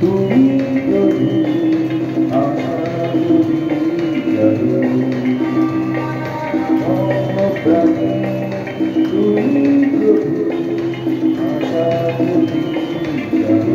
তুমি প্রভু আমার অধিকার মম প্রাণে তুমি প্রভু আশা অধিকার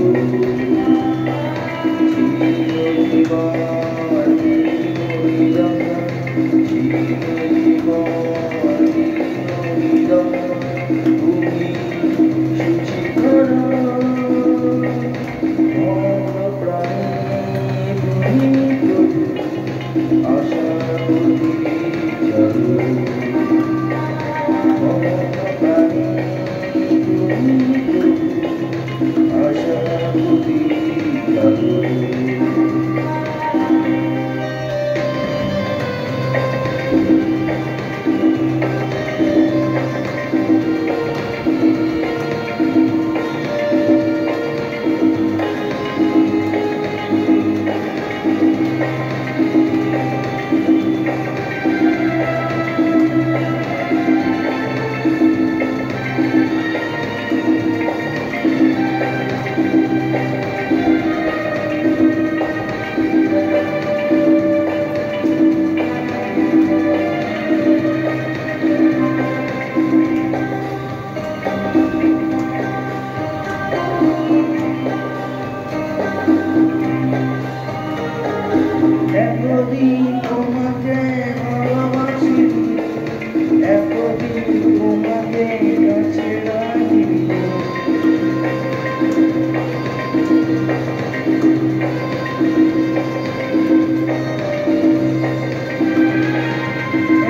এতদিন তোমাকে ভালোবাসি, এতদিন তোমাকে কাছে রাখি,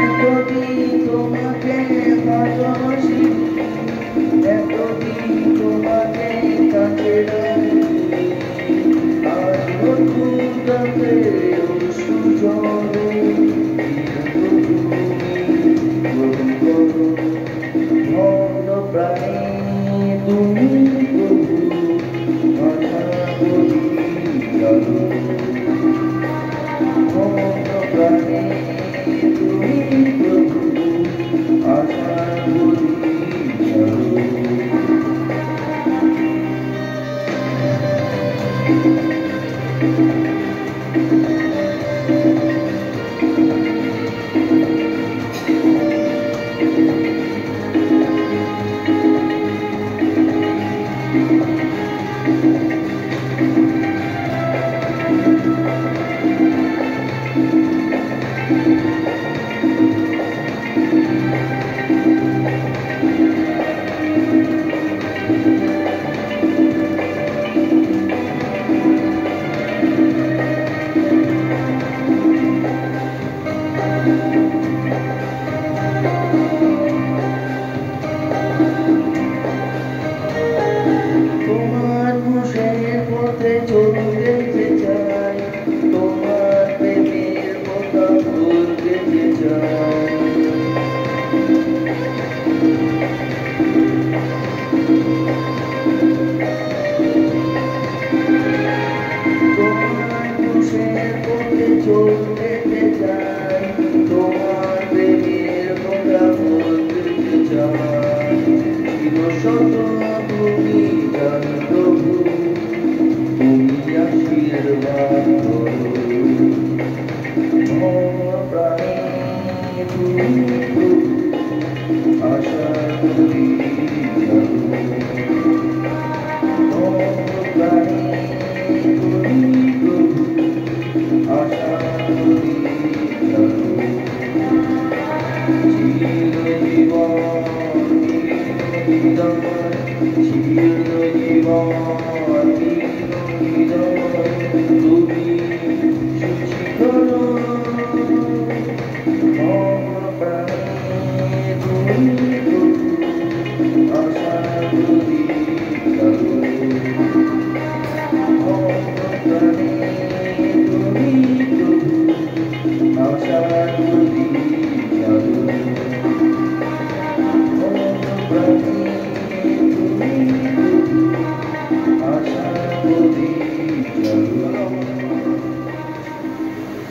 এতদিন তোমাকে ভালোবাসি, এতদিন তোমাকে কাছে রাখি, আর নতুন রাতে তুমি প্রভু আশা অধিকার মম প্রাণে তুমি প্রভু আশা অধিকার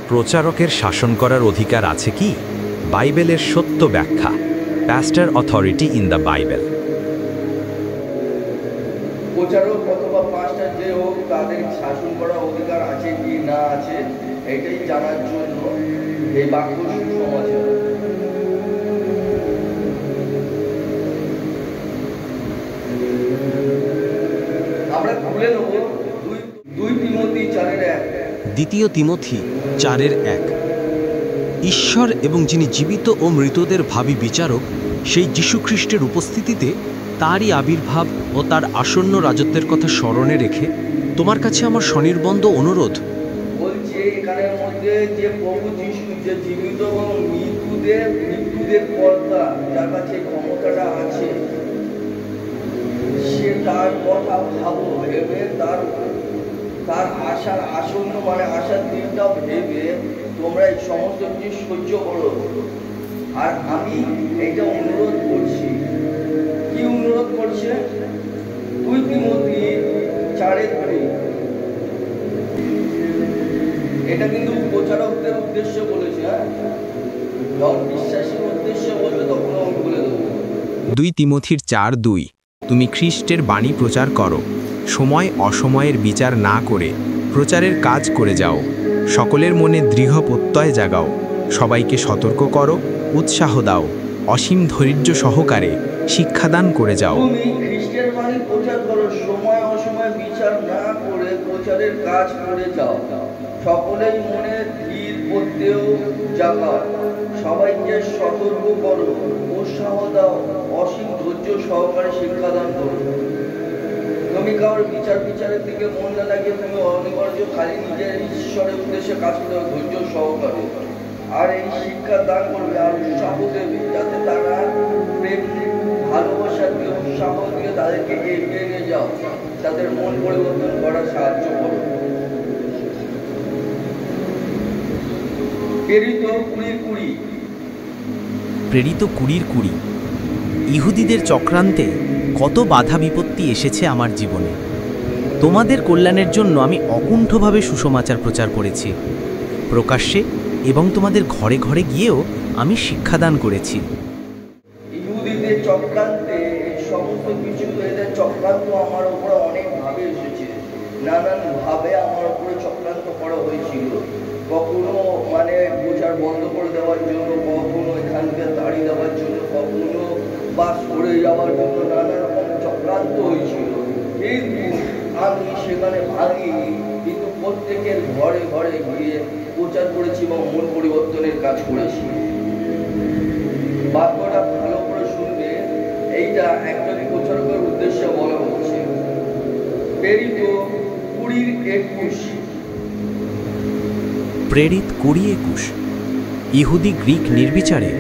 প্রচারকের শাসন করার অধিকার আছে কি? বাইবেলের সত্য ব্যাখ্যা, pastor authority in the Bible. প্রচারক অথবা পাঁচটা যে হোক তাদের শাসন করার অধিকার আছে কি না আছে এটাই জানার জন্য এই বাক্য সুসমাচার। আমরা খুলে নেব 2 তিমথি 4:1। দ্বিতীয় তিমথি 4:1। ঈশ্বর এবং যিনি জীবিত ও মৃতদের ভাবী বিচারক সেই যীশুখ্রিস্টের উপস্থিতিতে তারই আবির্ভাব ও তার আসন্ন রাজত্বের কথা স্মরণে রেখে তোমার কাছে আমার স্বনির্বন্ধ অনুরোধ। বলছে এখানের মধ্যে যে প্রভু যীশু যে জীবিত এবং মৃত্যুদের কর্তা, যার কাছে ক্ষমতাটা আছে, সে তার কথা ভাবো, ভেবে তার আশার আসন্ন মানে আশার দিনটাও ভেবে তোমরা এই সমস্ত কিছু সহ্য করো। আর আমি এইটা অনুরোধ করছি। কি অনুরোধ করছে? 2 তিমথি 4:2। এটা কিন্তু প্রচারকদের উদ্দেশ্য বলেছে। হ্যাঁ, যখন বিশ্বাসীর উদ্দেশ্য বলবে তখন আমি বলে দেবো। 2 তিমথির 4:2। তুমি খ্রিস্টের বাণী প্রচার করো, সময় অসময়ের বিচার না করে প্রচারের কাজ করে যাও, সকলের মনে দৃঢ় প্রত্যয় জাগাও, সবাইকে সতর্ক করো, উৎসাহ দাও, অসীম ধৈর্য সহকারে শিক্ষাদান করে যাও। তুমি খ্রিস্টের বাণী প্রচার করো, সময় অসময় বিচার না করে প্রচারের কাজ করে যাও, সকলেই মনে ধীর প্রত্যয় জাগাও, সবাইকে সতর্ক করো, উৎসাহ দাও, অসীম ধৈর্য সহকারে শিক্ষাদান করো। তুমি কারোর বিচারের দিকে মন না লাগিয়ে তুমি অনিবার্য খালি নিজের ঈশ্বরের উদ্দেশ্যে কাজ করতে হবে ধৈর্য সহকারে। আর এই শিক্ষা দান করবে আর উৎসাহ দেবে, যাতে তারা প্রেম ভালোবাসা দিয়ে উৎসাহ দিয়ে তাদেরকে এগিয়ে নিয়ে যাও, তাদের মন পরিবর্তন করার সাহায্য করো। প্রেরিত 20:20। প্রেরিত 20:20। ইহুদিদের চক্রান্তে কত বাধা বিপত্তি এসেছে আমার জীবনে। তোমাদের কল্যাণের জন্য আমি অকুণ্ঠভাবে সুসমাচার প্রচার করেছি প্রকাশ্যে, এবং তোমাদের ঘরে ঘরে গিয়েও আমি শিক্ষাদান করেছি। ইহুদিদের চক্রান্তে এই সমস্ত কিছু, এদের চক্রান্ত আমার উপরে অনেকভাবে এসেছে, নানানভাবে আমার উপরে চক্রান্ত করা হয়েছিল। কখনো মানে প্রচার বন্ধ করে দেওয়ার জন্য, কখনো এখান থেকে তাড়িয়ে দেওয়ার জন্য, কখনো বা সরে যাওয়ার জন্য নানা রকম চক্রান্ত হয়েছিল। কিন্তু আমি সেখানে ভাঙিনি, কিন্তু প্রত্যেকের ঘরে ঘরে গিয়ে প্রচার করেছি এবং মন পরিবর্তনের কাজ করেছি। বাক্যটা ভালো করে শুনবে, এইটা একজন প্রচারকের উদ্দেশ্যে বলা হচ্ছে। প্রেরিত 20:21। প্রেরিত 20:21। ইহুদি গ্রিক নির্বিচারে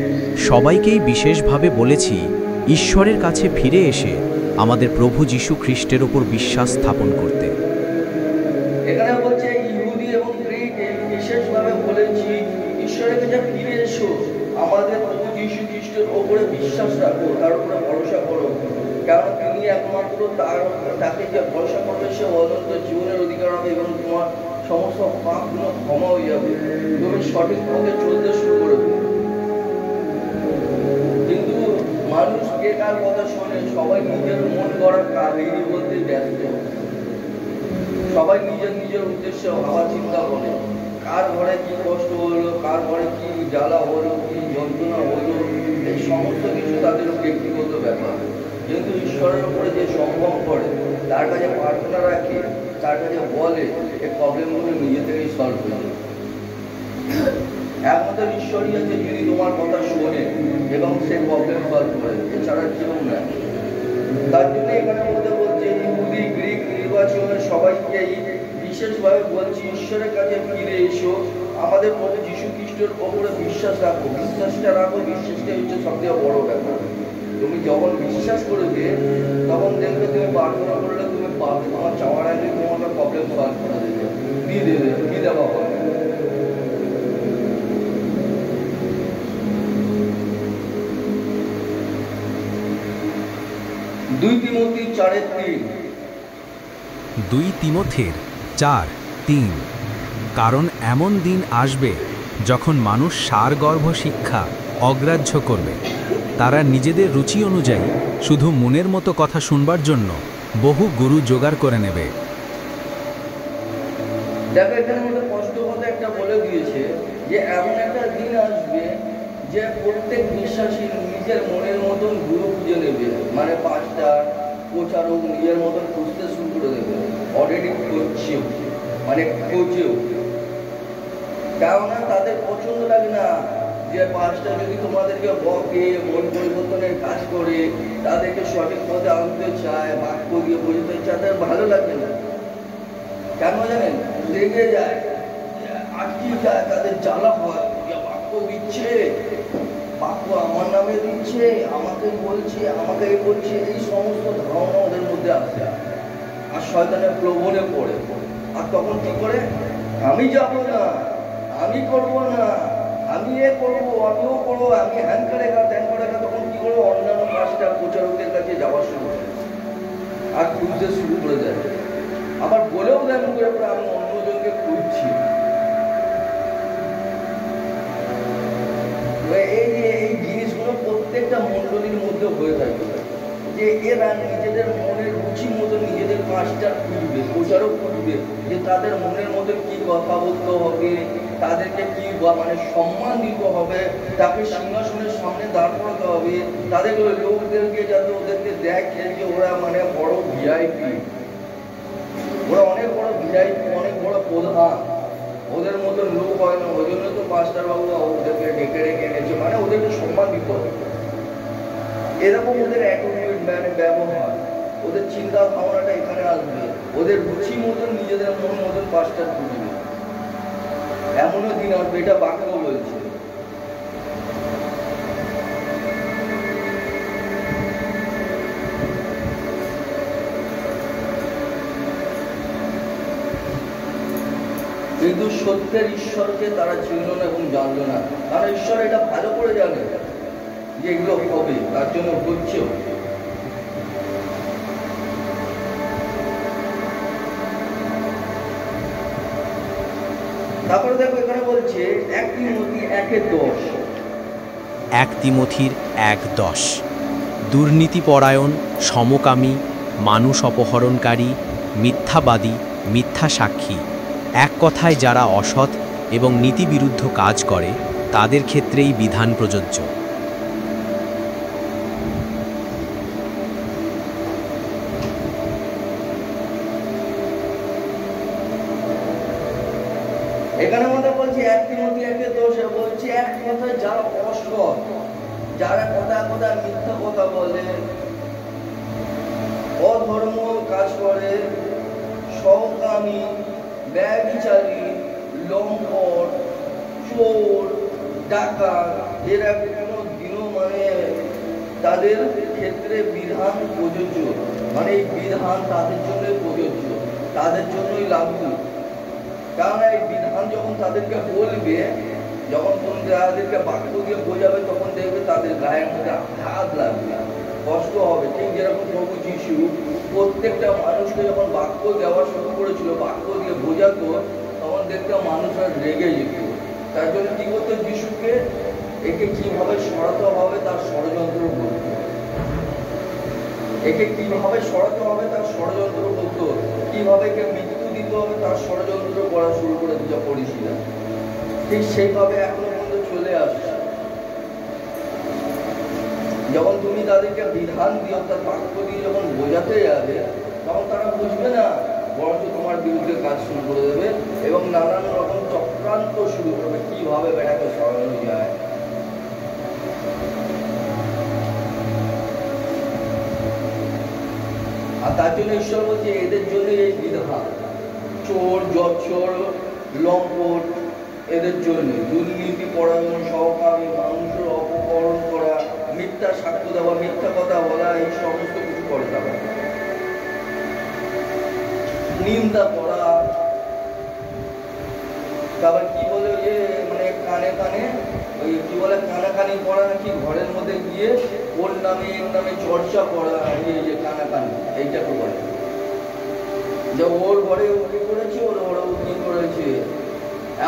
সবাইকেই বিশেষভাবে বলেছি ঈশ্বরের কাছে ফিরে এসে আমাদের প্রভু যীশু খ্রিস্টের ওপর বিশ্বাস স্থাপন করতে। এখানে বলছে ইহুদি এবং গ্রিক বিশেষভাবে বলেছি ঈশ্বরের কাছে ফিরে এসো, আমাদের প্রভু যীশু খ্রিস্টের ওপরে বিশ্বাস রাখো, তার উপরে ভরসা করো, কারণ তিনি একমাত্র তাকে যে ভরসা করবে সে অনন্ত জীবনের অধিকার হবে এবং তোমার সমস্ত পাপগুলো ক্ষমা হয়ে যাবে, তুমি সঠিক পথে চলতে শুরু করবে। কিন্তু মানুষ কে কার কথা শোনে? সবাই নিজের মন গড়া কাহিনী বলতে ব্যস্ত, সবাই নিজের উদ্দেশ্যে ভাবা চিন্তা করে, কার ঘরে কি কষ্ট হলো, কার ঘরে কি জ্বালা হলো, কি যন্ত্রণা হলো, এই সমস্ত কিছু তাদের ব্যক্তিগত ব্যাপার। কিন্তু ঈশ্বরের উপরে যে সম্ভব করে, তার কাছে প্রার্থনা রাখে, তার কাছে বলে, এই প্রবলেমগুলো নিজে থেকেই সলভ হয়ে যায়। একমাত্র ঈশ্বরই আছে যিনি তোমার কথা শোনে এবং সে প্রবলেম সলভ করে, এছাড়া কেউ না। তার জন্য এখানের মধ্যে বলছে ইহুদি গ্রিক নির্বাচনের সবাইকেই বিশেষভাবে বলছি ঈশ্বরের কাছে ফিরে এসো, আমাদের প্রভু যীশু খ্রিস্টের ওপরে বিশ্বাস রাখো। বিশ্বাসটা রাখো, বিশ্বাসটাই হচ্ছে সবথেকে বড় ব্যাপার। তুমি যখন বিশ্বাস করবে তখন দেখবে তুমি প্রার্থনা করলে তুমি পাবে, তোমার চাওয়ার আগে তোমাকে প্রবলেম সলভ করে দেবে, দিয়ে দেওয়া হবে। দুই তিমথি 4:3। 2 তিমথির 4:3। কারণ এমন দিন আসবে যখন মানুষ সারগর্ভ শিক্ষা অগ্রাহ্য করবে, তারা নিজেদের রুচি অনুযায়ী শুধু মনের মতো কথা শুনবার জন্য বহু গুরু জোগাড় করে নেবে। দেখো এখানে মধ্যে কষ্ট কথা একটা বলে দিয়েছে যে এমন একটা দিন আসবে যে প্রত্যেক বিশ্বাসী নিজের মনের মতন গুরু খুঁজে নেবে, মানে পাঁচটার প্রচারক নিজের মতন খুঁজতে শুরু করে দেবে। অলরেডি করছেও, মানে খোঁজেও, কেননা তাদের পছন্দ লাগে না যে পাঁচটা যদি তোমাদেরকে বকে, মন পরিবর্তনের কাজ করে, তাদেরকে সঠিক পথে আনতে চায়, বাক্য দিয়ে বোঝাতে চায়, তাদের ভালো লাগে না। কেন জানেন? লেগে যায়, আটকে যায়, তাদের জ্বালা হয়। বাক্য দিচ্ছে, বাক্য আমার নামে দিচ্ছে, আমাকে বলছে, আমাকে বলছে, এই সমস্ত ধারণা ওদের মধ্যে আসে আর শয়তানের প্রলোভনে পড়ে। আর তখন কি করে? আমি যাব না, আমি করবো না, আমি এ করবো, আমিও করবো, আমি হ্যান করে গা ত্যান করে গা। তখন কি করবো? অন্যান্য পাঁচটা প্রচারকের কাছে যাওয়া শুরু করে আর খুঁজতে শুরু করে দেয়। আবার বলেও দেন করে আমি অন্যজনকে খুঁজছি। এই জিনিসগুলো প্রত্যেকটা মণ্ডলীর মধ্যে হয়ে থাকে যে এরা নিজেদের মনের রুচি মতো নিজেদের মাস্টার খুঁজবে, প্রচারক খুঁজবে, যে তাদের মনের মধ্যে কি কথা বলতে হবে, তাদেরকে কি মানে সম্মান দিতে হবে, তাকে সিংহাসনের সামনে দাঁড় করাতে হবে, তাদের লোকদেরকে যাতে ওদেরকে দেখে যে ওরা মানে বড় ভিআইপি, ওরা অনেক বড় ভিআইপি, অনেক বড় প্রধান, ওদের মতন লোক হয় না। ওই জন্য তো মাস্টার বাবু ওদেরকে ডেকে ডেকে এনেছে, মানে ওদেরকে সম্মান দিতে হবে। এরকম ওদের অ্যাটিটিউড, মানে ব্যবহার, ওদের চিন্তা ভাবনাটা এখানে আসবে, ওদের রুচি মতন নিজেদের মন মতন মাস্টার খুঁজবে। এমনও দিন আসবে, এটা বাক্য বলছে। কিন্তু সত্যের ঈশ্বরকে তারা চিনল না এবং জানলো না, কারণ ঈশ্বর এটা ভালো করে জানে যে এগুলো হবে, তার জন্য হচ্ছেও। তারপরে দেখো এখানে বলছে 1 তিমোথী 1:10। 1 তিমোথীর 1:10। দুর্নীতিপরায়ণ, সমকামী, মানুষ অপহরণকারী, মিথ্যাবাদী, মিথ্যা সাক্ষী, এক কথায় যারা অসৎ এবং নীতিবিরুদ্ধ কাজ করে তাদের ক্ষেত্রেই বিধান প্রযোজ্য। এখানে মধ্যে বলছে 1 তিমোথী 1:10 বলছে এক কথায় যারা অসৎ, যারা কথা কথা মিথ্যা কথা বলে, অধর্ম কাজ করে, সমকামী, ব্যভিচারী, লম্পট, চোর, ডাকাত, এরা কোনো দিনও মানে তাদের ক্ষেত্রে বিধান প্রযোজ্য, মানে এই বিধান তাদের জন্য প্রযোজ্য, তাদের জন্যই লাগু। কারণ এই বিধান যখন তাদেরকে বলবে, যখন তাদেরকে বাক্য দিয়ে বোঝাবে, তখন দেখবে তাদের গায়ের মধ্যে আঘাত লাগবে, কষ্ট হবে। ঠিক যেরকম প্রভু যিশু প্রত্যেকটা মানুষকে যখন বাক্য দেওয়া শুরু করেছিল, বাক্য দিয়ে বোঝাতো, তখন দেখতে মানুষরা রেগে যেত। তার জন্য কি করতো? যিশুকে একে কিভাবে সরাতে হবে তার ষড়যন্ত্র করতো, একে কিভাবে সরাতে হবে তার ষড়যন্ত্র করতো, কিভাবে একে মৃত্যু দিতে হবে তার ষড়যন্ত্র করা শুরু করে দিত পরিশীলা। ঠিক সেইভাবে এখনো পর্যন্ত চলে আসছে। যখন তুমি তাদেরকে বিধান দিয়ে অর্থাৎ বাক্য দিয়ে যখন বোঝাতে যাবে, তখন তারা বুঝবে না, বরঞ্চ তোমার বিরুদ্ধে কাজ শুরু করে দেবে এবং নানান রকম চক্রান্ত শুরু করবে কিভাবে বেড়াকে সরানো যায়। আর তার জন্য ঈশ্বর বলছে এদের জন্য এই বিধান, চোর, জচ্চর, লম্পট, এদের জন্য দুর্নীতি পরায়ণ, সহকামী, মানুষের অপহরণ করা, মিথ্যা সাক্ষ্য দেওয়া, মিথ্যা কথা বলা, এই সমস্ত কিছু করে তারা, নিন্দা করা। তারপর কি বলে যে মানে কানে কানে ওই কি বলে কানাকানি করা, নাকি ঘরের মধ্যে গিয়ে ওর নামে এর নামে চর্চা করা, এই যে কানাকানি, এইটাকে বলে যে ওর ঘরে ও কি করেছে, ওর ঘরে ও কি করেছে।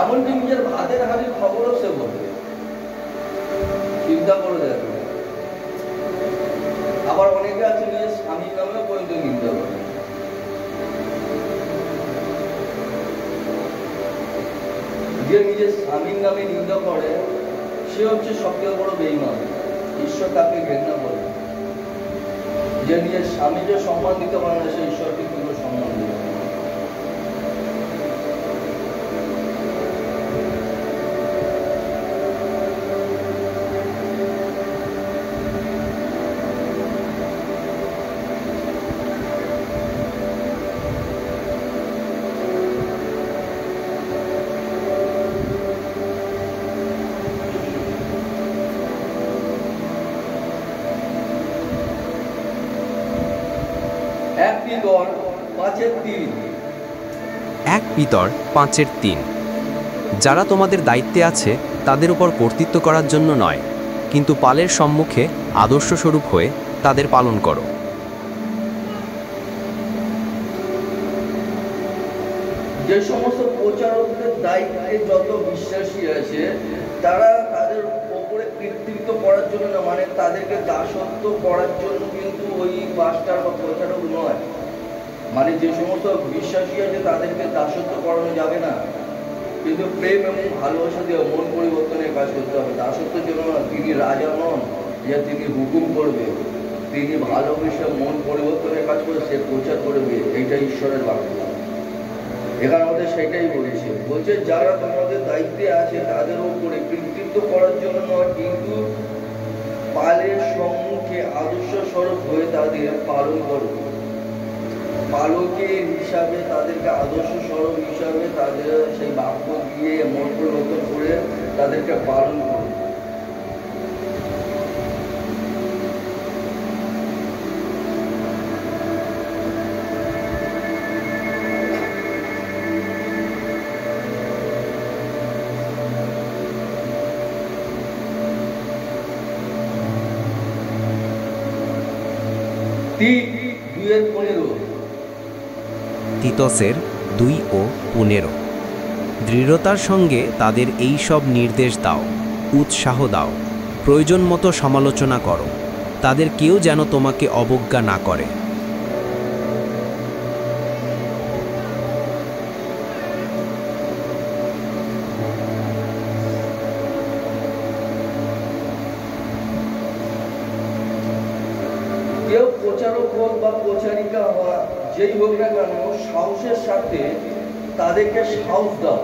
এমনকি নিজের ভাতের হাড়ির খবরও সে বলে। চিন্তা করে দেখো। আবার অনেকে আছে নিজের স্বামীর নামেও পর্যন্ত নিন্দা করে। স্বামীর নামে নিন্দা করে সে হচ্ছে সবথেকে বড় বেঈমান। ঈশ্বর তাকে ঘৃণা করে। যে নিজের স্বামীকে সম্মান দিতে পারে না, সে ঈশ্বরকে কি করে সম্মান দিতে পারে? এক পিতর 5:3। 1 পিতর 5:3। যারা তোমাদের দায়িত্বে আছে তাদের উপর কর্তৃত্ব করার জন্য নয়, কিন্তু পালের সম্মুখে আদর্শস্বরূপ হয়ে তাদের পালন করো। যে সমস্ত প্রচারকদের দায়িত্বে যত বিশ্বাসী আছে তারা তাদের ওপরে কর্তৃত্ব করার জন্য না, মানে তাদেরকে দাসত্ব করার জন্য কিন্তু ওই পাস্টার বা প্রচারক নয়। মানে যে সমস্ত বিশ্বাসী আছে তাদেরকে দাসত্ব করানো যাবে না, কিন্তু প্রেম এবং ভালোবাসা দিয়ে মন পরিবর্তনের কাজ করতে হবে। দাসত্বের জন্য না, তিনি রাজা নন যে তিনি হুকুম করবে, তিনি ভালোবেসে মন পরিবর্তনের কাজ করে সে প্রচার করবে। এইটা ঈশ্বরের বাক্য। এখানে আমাদের সেটাই বলছে যারা তোমাদের দায়িত্বে আছে তাদের উপরে কর্তৃত্ব করার জন্য নয়, কিন্তু পালের সম্মুখে আদর্শ স্বরূপ হয়ে তাদের পালন করো। পালকের হিসাবে তাদেরকে আদর্শ স্বরূপ হিসাবে তাদের সেই বাক্য দিয়ে মন পরিবর্তন করে তাদেরকে পালন করো। তিতসের 2 ও 15। দৃঢ়তার সঙ্গে তাদের এই সব নির্দেশ দাও, উৎসাহ দাও, প্রয়োজন মতো সমালোচনা করো, তাদের কেউ যেন তোমাকে অবজ্ঞা না করে। কেউ প্রচারক হোক বা প্রচারিকা বা যেই হোক না কেন, সাহসের সাথে তাদেরকে সাহস দাও,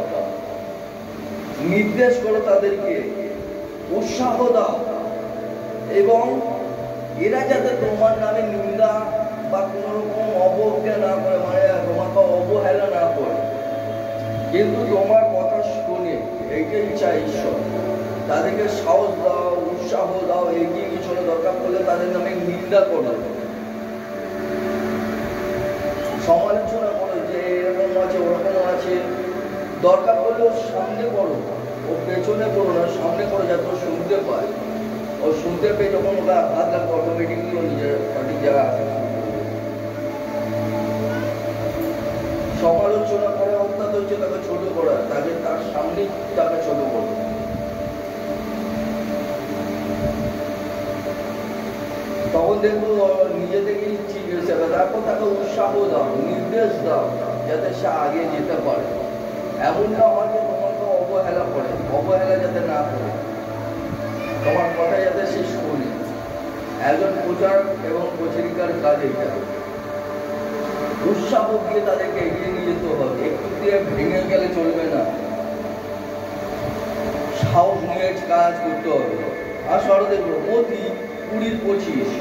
নির্দেশ করো, তাদেরকে উৎসাহ দাও, এবং এরা যাতে তোমার নামে নিন্দা বা কোন রকম অবজ্ঞা না করে, মানে তোমাকে অবহেলা না করে, কিন্তু তোমার কথা শুনে। এইটাই চাই ঈশ্বর। তাদেরকে সাহস দাও, উৎসাহ দাও, এগিয়ে নিয়ে চলে। দরকার পড়লে তাদের নামে নিন্দা করো, সমালোচনা করো যে এরকম আছে ওরকম আছে। দরকার পড়লে ওর সামনে করো, ও পেছনে করো না, সামনে করো, যাতে ও শুনতে পায়। ও শুনতে পেয়ে যখন ওরা হাত লাগবে অটোমেটিকলি ও নিজের সঠিক জায়গায় আসে। সমালোচনা করা অর্থাৎ হচ্ছে তাকে ছোট করা, তাকে তার সামনে তাকে ছোট করো। তখন দেখবো নিজে থেকেই ঠিক হয়েছে। তারপর তাকে উৎসাহ দাও, নির্দেশ দাও, যাতে সে আগে যেতে পারে। এমন না হয় যে তোমাকে অবহেলা করে, অবহেলা যাতে না করে, তোমার কথা যাতে সে শোনে। একজন প্রচার এবং প্রচারিকার কাজ এটা। উৎসাহ দিয়ে তাদেরকে এগিয়ে নিয়ে যেতে হবে, একটু দিয়ে ভেঙে গেলে চলবে না, সাহস নিয়ে কাজ করতে হবে। আর সরো দেখবো মথি 20:25।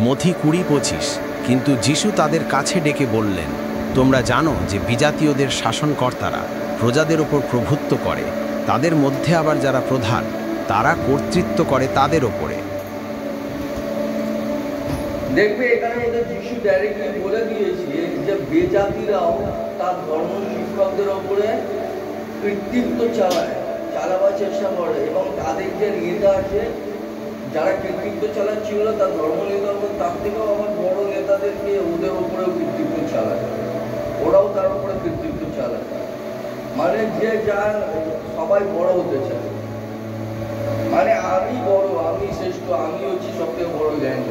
মথি 20:25। কিন্তু যিশু তাদের কাছে ডেকে বললেন, তোমরা জানো যে বিজাতীয়দের শাসনকর্তারা প্রজাদের ওপর প্রভুত্ব করে, তাদের মধ্যে আবার যারা প্রধান তারা কর্তৃত্ব করে তাদের ওপরে। দেখবে এখানে মধ্যে যিশু ডাইরেক্টলি বলে দিয়েছে যে বেজাতিরাও তার ধর্ম শিক্ষকদের ওপরে কর্তৃত্ব চালাবার চেষ্টা করে, এবং তাদের যে নেতা আছে যারা কর্তৃত্ব চালাচ্ছিল তার ধর্ম নেতার উপর, তার থেকেও আবার বড় নেতাদেরকে ওদের উপরেও কর্তৃত্ব চালায়, ওরাও তার উপরে কর্তৃত্ব চালায়। মানে যে যা সবাই বড় হতে চায়, মানে আমি বড়, আমি শ্রেষ্ঠ, আমি হচ্ছি সবথেকে বড় জ্ঞানী,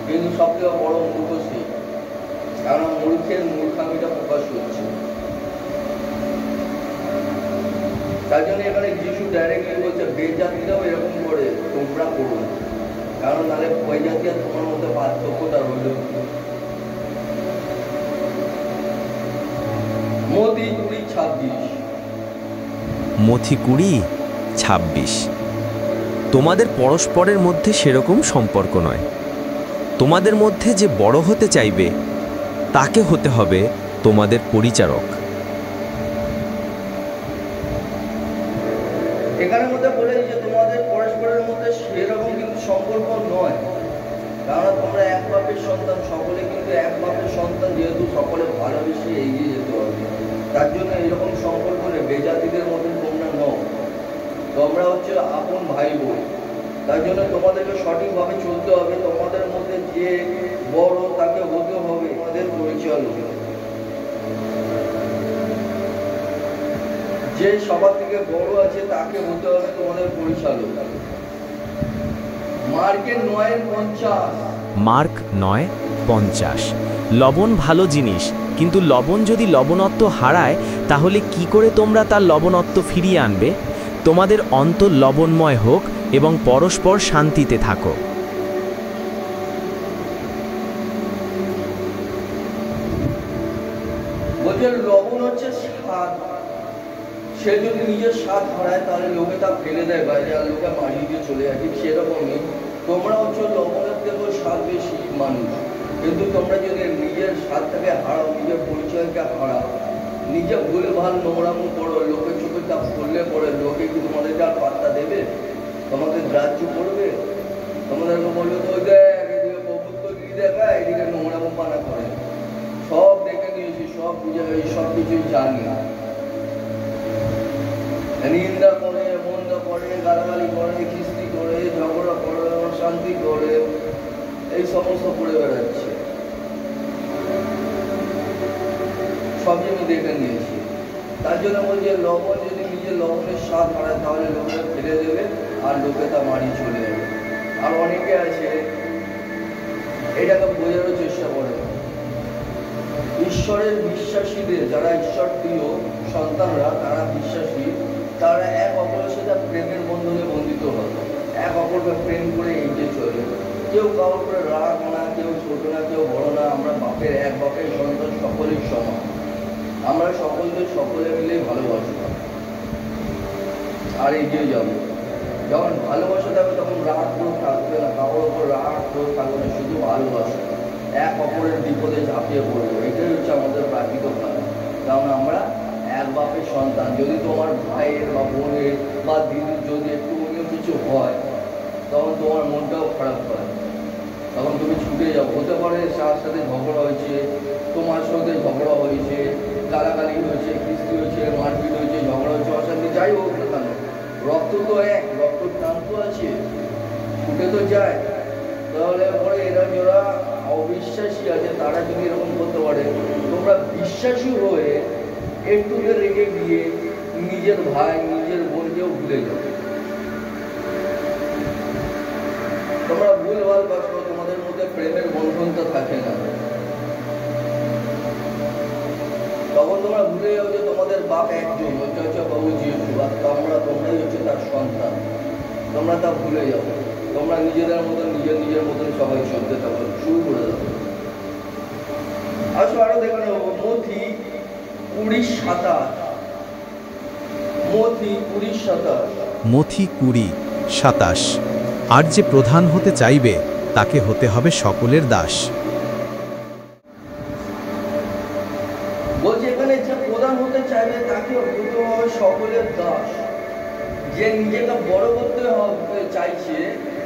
কিন্তু সবথেকে বড় মূর্খ সে, কারণ মূর্খের মূর্খামিটা প্রকাশ হচ্ছে। তার জন্য এখানে যিশু ডাইরেক্টলি বলছে বেজাতিরাও এরকম করে তোমরা করো না, কারণ নাহলে ওই জাতি আর তোমার মধ্যে পার্থক্যটা রইল। মতি 20:26। মথি 20:26। তোমাদের পরস্পরের মধ্যে সেরকম সম্পর্ক নয়। তোমাদের মধ্যে যে বড় হতে চাইবে তাকে হতে হবে তোমাদের পরিচারক। এখানের মধ্যে বলে যে তোমাদের পরস্পরের মধ্যে সেরকম কিন্তু সম্পর্ক নয়, কারণ তোমরা এক বাপের সন্তান, সকলে কিন্তু এক বাপের সন্তান, যেহেতু সকলে ভালোবেসে এগিয়ে যেতে হবে। তার জন্য এরকম সম্পর্ক নেই, বেজাতিদের মতন তোমরা নও, তোমরা হচ্ছে আপন ভাই বোন। তার জন্য তোমাদেরকে সঠিকভাবে চলতে হবে। তোমাদের মধ্যে যে বড় তাকে হতে হবে তোমাদের পরিচালক। যে সবার থেকে বড় আছে তাকে হতে হবে তোমাদের পরিচালক। মার্কের 9:50। মার্ক 9:50। লবণ ভালো জিনিস, কিন্তু লবণ যদি লবণত্ব হারায় তাহলে কি করে তোমরা তার লবণত্ব ফিরিয়ে আনবে? তোমাদের অন্তর লবণময় হোক এবং পরস্পর শান্তিতে থাকো। বলছে লবণ হচ্ছে স্বাদ, সে যদি নিজের স্বাদ হারায় তাহলে লোকে তা ফেলে দেয় বাইরে, আর লোকে মারিয়ে দিয়ে চলে যায়। ঠিক সেরকমই তোমরা হচ্ছে লবণের থেকেও স্বাদ বেশি মানুষ, কিন্তু তোমরা যদি নিজের স্বাদটাকে হারাও, নিজের পরিচয়কে হারাও, নিজে ভুলভাল নোংরামো করো, লোকের চোখে তা ফুললে পড়ে, লোকে কি তোমাদেরকে আর পাত্তা দেবে? তোমাকে গ্রাহ্য করবে? তোমাদেরকে বলবে তো দেখ এদিকে প্রভুত্বগিরি দেখায়, এদিকে নোংরামো পানা করে। সব দেখে নিয়েছি, সব বুঝে গেছি, সব কিছুই জানি। নিন্দা করে, মন্দা করে, গালাগালি করে, খিস্তি করে, ঝগড়া করে, অশান্তি করে, এই সমস্ত করে বেড়াচ্ছে। সবই আমি দেখে নিয়েছি। তার জন্য বলছে লবণ যদি নিজের লবণের স্বাদ হারায় তাহলে লোকে ফেলে দেবে আর লোকে তা মারি চলে যাবে। আর অনেকে আছে এটাকে বোঝানোর চেষ্টা করে। ঈশ্বরের বিশ্বাসীদের, যারা ঈশ্বর প্রিয় সন্তানরা, তারা বিশ্বাসী, তারা এক অপরের সাথে প্রেমের বন্ধনে বন্ধিত হয়, এক অপরকে প্রেম করে এগিয়ে চলে। কেউ কারোর করে রাগ না, কেউ ছোট না, কেউ বড় না। আমরা বাপের এক বাপের সন্তান, সকলেই সমান। আমরা সকলে মিলেই ভালোবাসি আর এগিয়ে যাবো। যখন ভালোবাসা থাকবে তখন রাগ করে থাকবে না, কারোর ওপর রাগ করে থাকবে না, শুধু ভালোবাসা, এক অপরের বিপদে ঝাঁপিয়ে পড়বো। এটাই হচ্ছে আমাদের প্রাকৃত ভালো। কারণ আমরা এক বাপের সন্তান। যদি তোমার ভাইয়ের বা বোনের বা দিদির যদি একটু অন্য কিছু হয় তখন তোমার মনটাও খারাপ হয়, তখন তুমি ছুটে যাও। হতে পারে তার সাথে ঝগড়া হয়েছে, তোমার সাথে ঝগড়া হয়েছে, গালাগালি হয়েছে, খিস্তি হয়েছে, মারপিট হয়েছে, ঝগড়া হয়েছে, অশান্তি যাই হোক না কেন, রক্ত তো এক, রক্ত টান তো আছে, ছুটে তো যায়। তাহলে পরে এরা যারা অবিশ্বাসী আছে তারা যদি এরকম করতে পারে, তোমরা বিশ্বাসী হয়ে একটু রেগে গিয়ে নিজের ভাই নিজের বোনকেও ভুলে যাও। তোমরা ভুলভাল কাজ করো, তোমাদের মধ্যে প্রেমের বন্ধনটা থাকে না। তখন তোমরা ভুলে যাও যে তোমাদের বাপ একজন, ওইটা হচ্ছে প্রভু যিশু, আর তোমরাই হচ্ছে তার সন্তান। তোমরা তা ভুলে যাও। তোমরা নিজেদের মতন নিজের মতন সবাই চলতে থাকো, শুরু করে দাও। আসো আরো দেখে নেব মথি 20:27। মথি 20:27। মথি 20:27। আর যে প্রধান হতে চাইবে তাকে হতে হবে সকলের দাস। বলছে এখানে যে প্রধান হতে চাইবে তাকে হতে হবে সকলের দাস। যে নিজেকে বড় করতে হবে চাইছে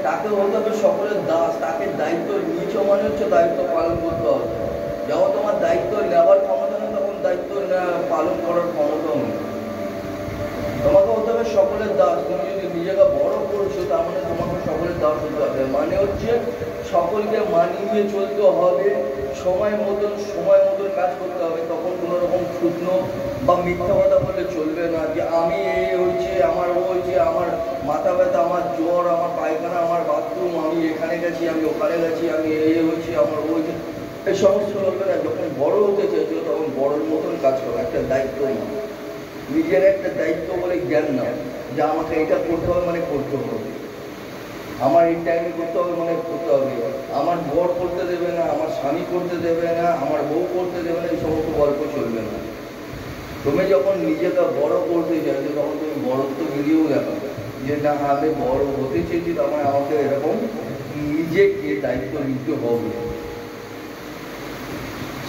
তাকে হতে হবে সকলের দাস। তাকে দায়িত্ব নিচ মানে হচ্ছে দায়িত্ব পালন করতে হবে। যখন তোমার দায়িত্ব নেওয়ার ক্ষমতা নেই তখন দায়িত্ব পালন করার ক্ষমতাও নেই। তোমাকে হতে হবে সকলের দাস। তুমি যদি নিজেকে বড় করছো তার মানে তোমাকে সকলের দাস হতে হবে। মানে হচ্ছে সকলকে মানিয়ে নিয়ে চলতে হবে, সময় মতন কাজ করতে হবে। তখন কোনো রকম শুকনো বা মিথ্যা কথা বললে চলবে না যে আমি এই হয়েছে, আমার ও হয়েছে, আমার মাথা ব্যথা, আমার জ্বর, আমার পায়খানা, আমার বাথরুম, আমি এখানে গেছি, আমি ওখানে গেছি, আমি এই হয়েছে, আমার ও হয়েছে, এই সমস্ত বলবে না। যখন বড় হতে চাইছো তখন বড়োর মতন কাজ করো, একটা দায়িত্ব নিজের একটা দায়িত্ব বলে জ্ঞান নাও যে আমাকে এটা করতে হবে মানে করতে হবে, আমার এই টাইমে করতে হবে মানে করতে হবে, আমার বর করতে দেবে না, আমার স্বামী করতে দেবে না, আমার বউ করতে দেবে না, এই সমস্ত গল্প চলবে না। তুমি যখন নিজেকে বড় করতে চাইছো তখন তুমি বড়ত্ব গিরিয়েও দেখো যে না আমি বড় হতে চেয়েছি, তার মানে আমাকে এরকম নিজেকে দায়িত্ব নিতে হবে,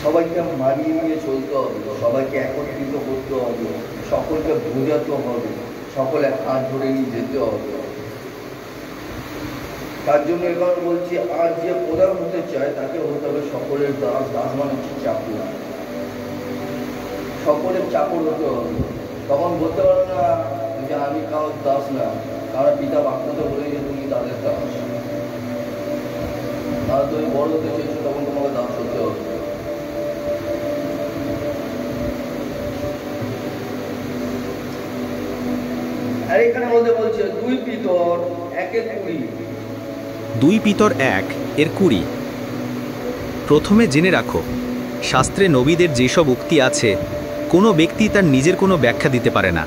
সবাইকে মানিয়ে নিয়ে চলতে হবে, সবাইকে একত্রিত করতে হবে, সকলকে বোঝাতে হবে, সকলে হাত ধরে নিয়ে যেতে হবে। তার জন্য এবার বলছি আর যে প্রধান হতে চায় তাকে হতে হবে সকলের দাস। দাস মানে হচ্ছে চাকর, সকলের চাকর হতে হবে। তখন বলতে পারো না যে আমি কারোর দাস না, কারণ পিতা বাক্যতে বলে যে তুমি তাদের দাস। তাহলে তুমি বড় হতে চেয়েছো তখন তোমাকে দাস হতে হবে। আর এখানে বলছে 2 পিতর 1:20। 2 পিতর 1 এর 20। প্রথমে জেনে রাখো, শাস্ত্রে নবীদের যেসব উক্তি আছে কোনো ব্যক্তি তার নিজের কোনো ব্যাখ্যা দিতে পারে না।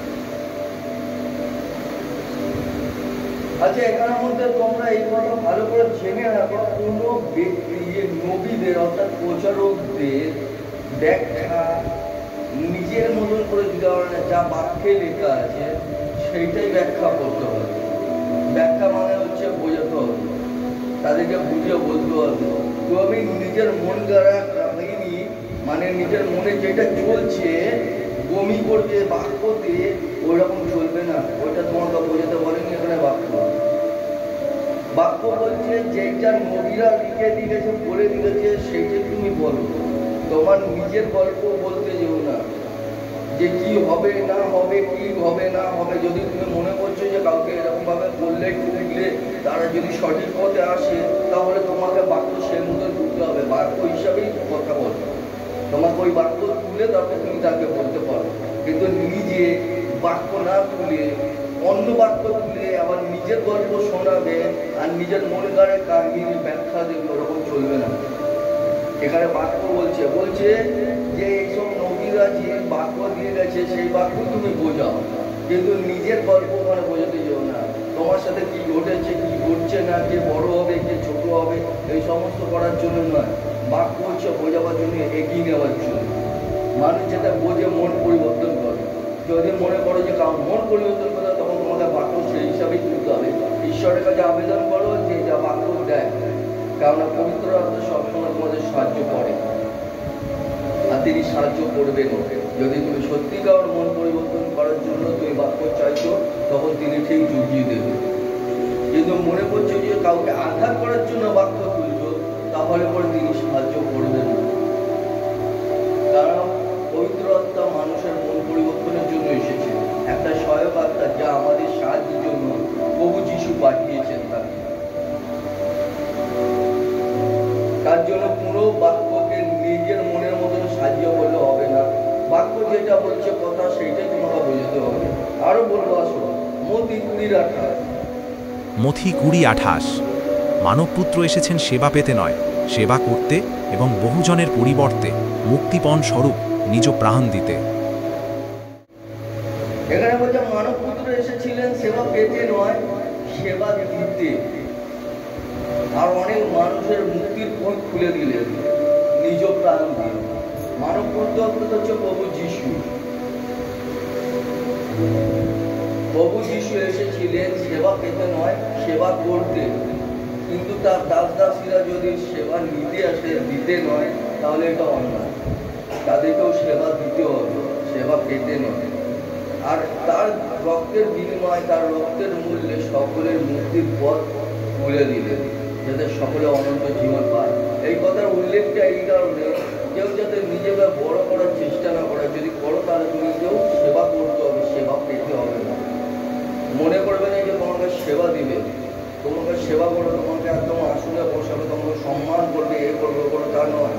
আচ্ছা, এখানের মধ্যে তোমরা এই কথা ভালো করে জেনে রাখো, কোনো ব্যক্তি নবীদের অর্থাৎ প্রচারকদের ব্যাখ্যা নিজের মতন করে দিতে পারে না। যা বাক্যে লেখা আছে সেইটাই ব্যাখ্যা করতে হবে। ব্যাখ্যা মানে হচ্ছে বোঝাতে হবে, তাদেরকে বুঝিয়ে বলতে হবে। তো আমি নিজের মন গড়া কাহিনী মানে নিজের মনে যেটা চলছে বমি করবে বাক্যতে, ওই রকম চলবে না। ওইটা তোমাকে বোঝাতে বলেনি এখানে বাক্য। বাক্য বলছে যেটা নবীরা লিখে দিয়েছে বলে দিয়েছে সেইটাই তুমি বলো। তোমার নিজের গল্প বলতে যেও না যে কি হবে না হবে, কি হবে না হবে। যদি তুমি মনে করছো যে কাউকে এরকম ভাবে বললে লিখলে তারা যদি সঠিক পথে আসে, তাহলে তোমাকে বাক্য সেই মতো তুলতে হবে, বাক্য হিসাবেই কথা বলো। তোমাকে ওই বাক্য তুলে তারপর তুমি তাকে বলতে পারো, কিন্তু নিজে বাক্য না তুলে অন্য বাক্য তুলে আবার নিজের গল্প শোনাবে আর নিজের মনে গাড়ে কাহিনী ব্যাখ্যা দেবে, ওরকম চলবে না। এখানে বাক্য বলছে যে এইসব নবীরা যে বাক্য দিয়ে গেছে সেই বাক্য তুমি বোঝাও, কিন্তু নিজের গল্প ওখানে বোঝাতে যেও না। তোমার সাথে কি ঘটেছে কি ঘটছে না, কে বড় হবে কে ছোট হবে, এই সমস্ত করার জন্য নয়। বাক্য হচ্ছে বোঝাবার জন্য, এগিয়ে নেওয়ার জন্য। মানুষ যেটা বোঝে মন পরিবর্তন করে। যদি মনে করো যে কারণ মন পরিবর্তন করে, তখন তোমাকে বাক্য সেই হিসাবেই তুলতে হবে। ঈশ্বরের কাছে আবেদন করো যে যা বাক্য দেয়, কারণ পবিত্র আত্মা সবসময় তোমাদের সাহায্য করে আর তিনি সাহায্য করবেন। যদি তুমি সত্যিকার মন পরিবর্তন করার জন্য তুমি বাক্য চাইছো, তখন তিনি ঠিক জুগিয়ে দেবেন। কিন্তু মনে করছো যে কাউকে আঘাত করার জন্য বাক্য তুলছো, তাহলে পরে তিনি সাহায্য করবেন না। কারণ পবিত্র আত্মা মানুষের মন পরিবর্তনের জন্য এসেছে, একটা সহায়ক আত্মা যা আমাদের সাহায্যের জন্য প্রভু যিশু পাঠিয়েছেন তাকে। তার জন্য কোনো বাক্যকে নিজের মনের মতন সাজিয়ে বললে হবে না। বাক্য যেটা বলছে কথা সেইটাই তোমাকে বোঝাতে হবে। আরো বলবো, আসো মথি 20:28। মথি 20:28। মানবপুত্র এসেছেন সেবা পেতে নয়, সেবা করতে এবং বহুজনের পরিবর্তে মুক্তিপণ স্বরূপ নিজ প্রাণ দিতে। এখানে বলছে মানবপুত্র এসেছিলেন সেবা পেতে নয়, সেবা দিতে। আর অনেক মানুষের মুক্তির পথ খুলে দিলেন নিজ প্রাণ দিয়ে। মানবপুত্র হচ্ছে প্রভু যিশু। প্রভু যিশু এসেছিলেন সেবা পেতে নয়, সেবা করতে। কিন্তু তার দাস দাসীরা যদি সেবা নিতে আসে, দিতে নয়, তাহলে এটা অন্যায়। তাদেরকেও সেবা দিতে হবে, সেবা পেতে নয়। আর তার রক্তের বিনিময়ে, তার রক্তের মূল্যে সকলের মুক্তির পথ খুলে দিলেন, যাতে সকলে অনন্ত জীবন পায়। এই কথার উল্লেখটা এই কারণে, কেউ যাতে নিজেকে বড় করার চেষ্টা না করে। যদি করো তাহলে তুমি কেউ সেবা করতে হবে, সেবা পেতে হবে না। মনে করবে না যে তোমাকে সেবা দিবে, তোমাকে সেবা করবে, তোমাকে একদম আসনে বসাবে, তোমাকে সম্মান করবে, এ করবে করো, তা নয়।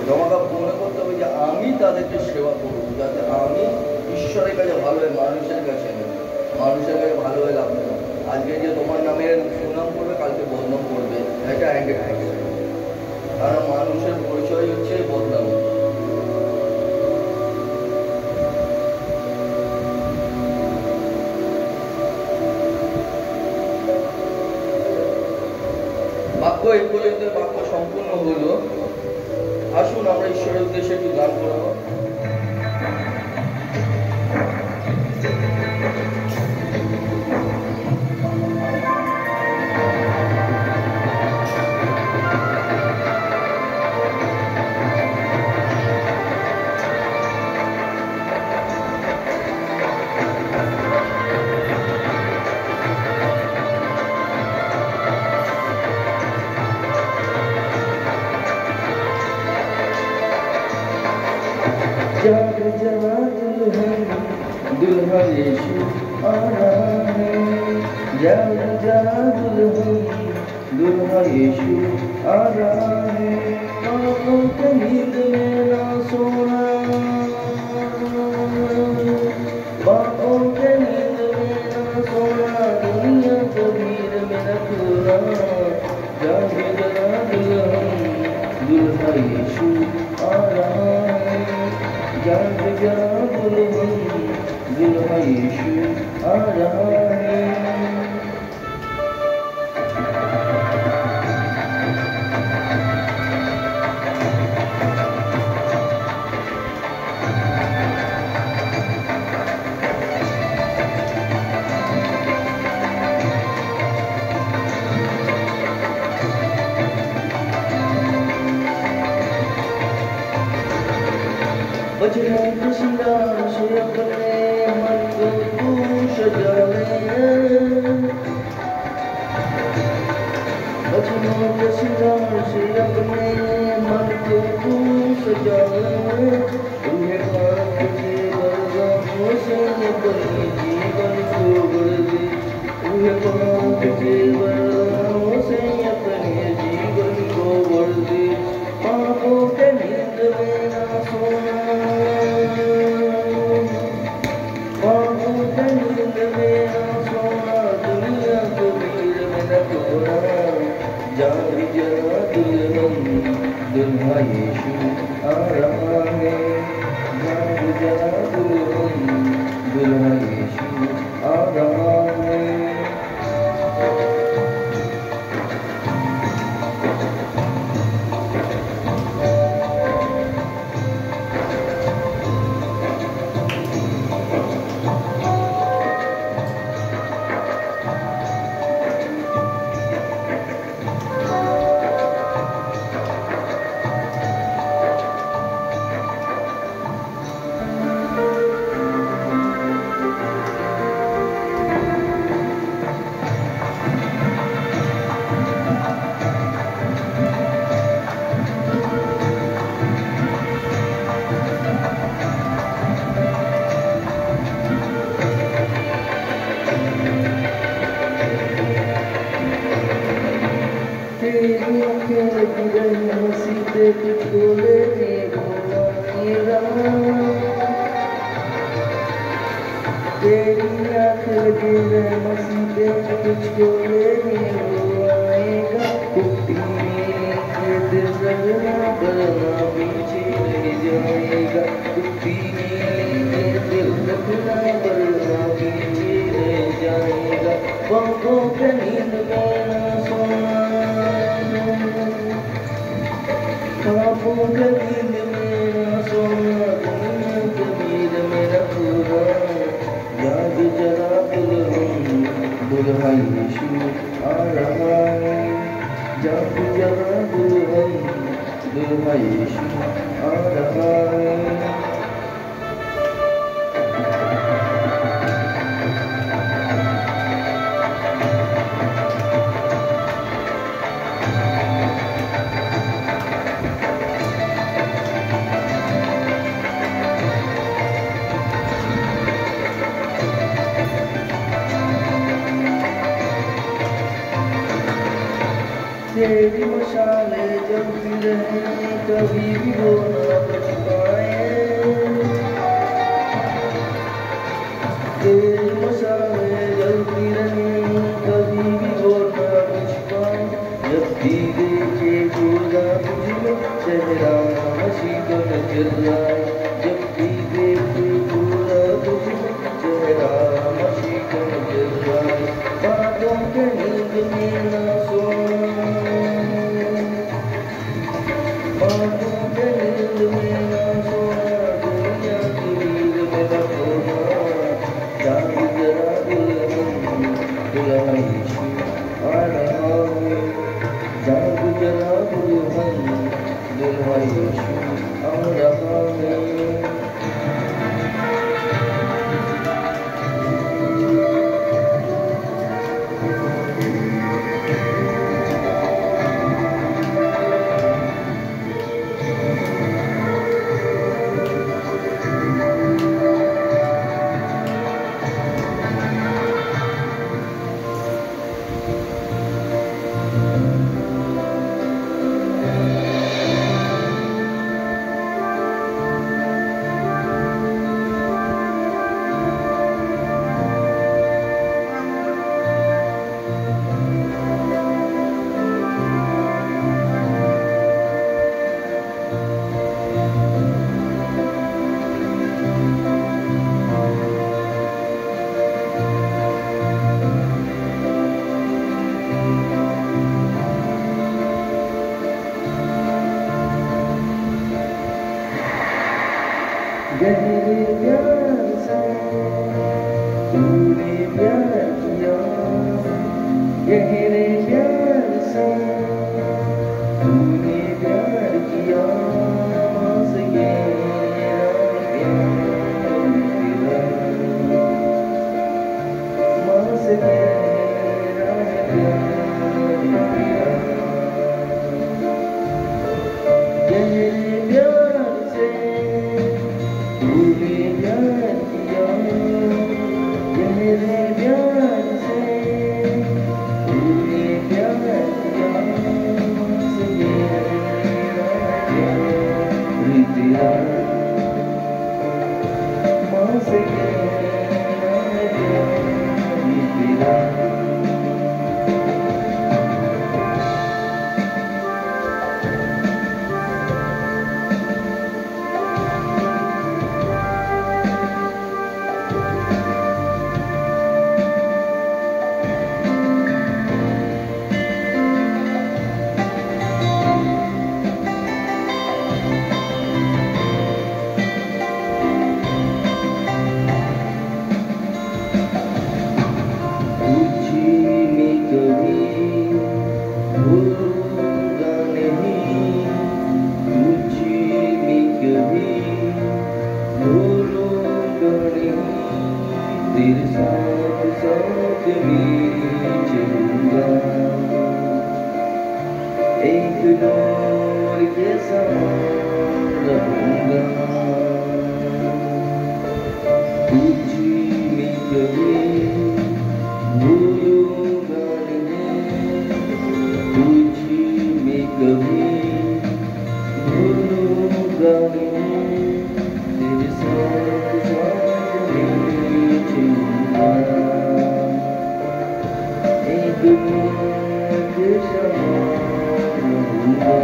তোমাকে মনে করতে হবে যে আমি তাদেরকে সেবা করবো, যাতে আমি ঈশ্বরের কাছে ভালো হয়, মানুষের কাছে নেই। মানুষের কাছে ভালো হয়ে লাভ নেই। আজকে যে তোমার নামের সুনাম করবে, কালকে বদনাম করবে, এটা আগে কারণ মানুষের পরিচয় হচ্ছে বদনাম। এই পর্যন্ত বাক্য সম্পূর্ণ হলো। আসুন আমরা ঈশ্বরের উদ্দেশ্যে একটু গান করবো। जाग जरा दुल्हन दुल्हा यीशु आ रहा है। जाग जरा दुल्हन दुल्हा यीशु आ रहा है। आँखों के नींद में ना सोना, बाहों के नींद में ना सोना, दुनिया को भीड़ में न खोना। जाग जरा दुल्हन दुल्हा यीशु आ रहा है। जाग जरा दुल्हन दुल्हा यीशु आ रहा है। बजरंग के श्रृंगार से अपने मन को तू सजा ले। बजरंग के श्रृंगार से अपने मन को तू सजा ले। तुम्हें पाप के बरगाहों से अपने जीवन को भर दे। तुम्हें पाप के बरगाहों से अपने जीवन को भर दे। पापों के नींद में ना सोना, पापों के नींद में ना सोना, दुनिया को भीड़ में न खोना। जाग जरा दुल्हन दुल्हा यीशु आ रहा है। जाग जरा दुल्हन दुल्हा यीशु आ रहा है। तेरी आँखें लगी रही मसीते तुझको लेने को आएगा। तेरी आँखें लगी रही मसीते तुझको लेने को आएगा। कुत्ती के दिल रखना बरना पीछे ले जाएगा। कुत्ती के दिल रखना बरना पीछे ले जाएगा। बाहों के नींद में ना सोना, पापों के नींद में ना सोना, दुनिया के भीड़ में न खोना। जाग जरा दुल्हन दुल्हा यीशु आ रहा है। जाग जरा दुल्हन दुल्हा यीशु आ रहा है। तेरी मशाले जलती रहे कभी भी वो न बच पाए। तेरी मशाले जलती रहे कभी भी वो न बच पाए। जब भी देखे खुदा तुझमें चेहरा मसीह को नजर आए। जब भी देखे खुदा तुझमें चेहरा मसीह को नजर आए। बातों के नींद में न सोना, मुझे नींद में ना सोना दुनिया की नींद में न खोना जाग जरा दुल्हन आ रहा है जाग जरा दुल्हन आ रहा है गहरे प्यार से तूने प्यार किया गहरे प्यार से तूने प्यार किया मास ये मास तेरा प्यार गहरे प्यार से तूने प्यार किया गहरे प्यार से तूने प्यार किया मास तेरा प्यार मास तेरा प्यार तेरे साथ साथ में चलूंगा एक नूर के समान रहूंगा तुझ में कभी भूलूंगा नहीं तुझ में कभी भूलूंगा नहीं तेरे साथ साथ एक नूर के समान रहूंगा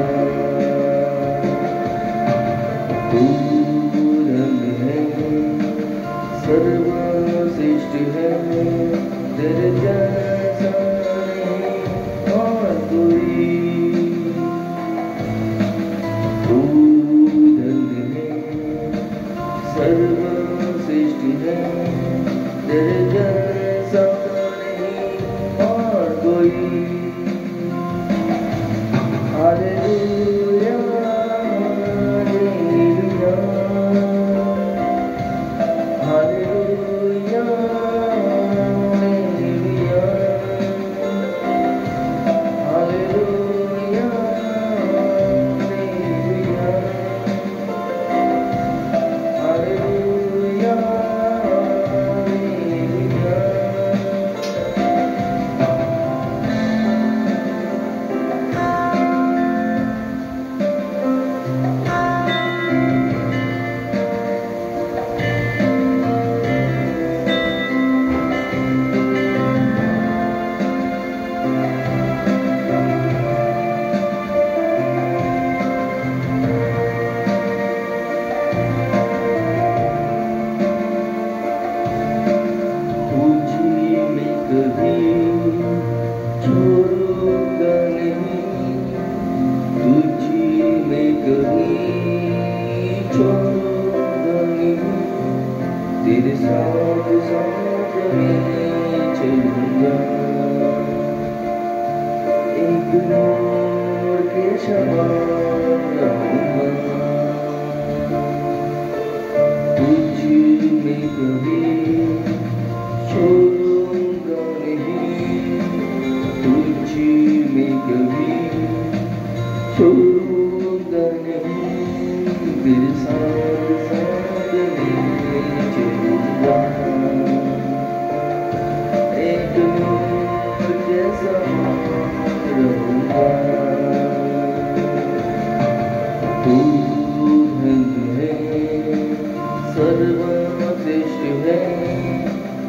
सर्वश्रेष्ठ है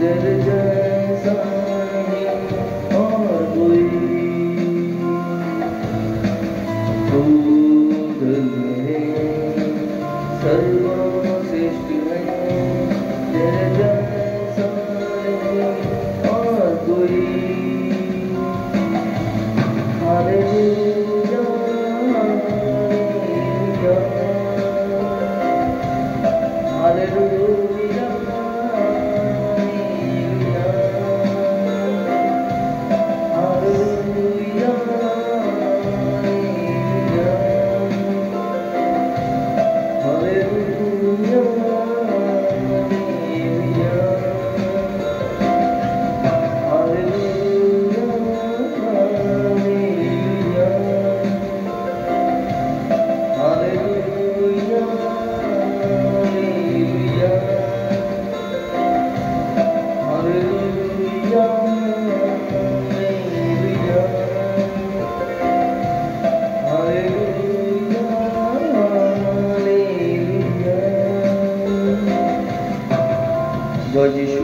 तेरे जैसा नहीं और कोई तू धन्य है सर्वश्रेष्ठ है तेरे जैसा नहीं और कोई hallelujah hallelujah hallelujah hallelujah God,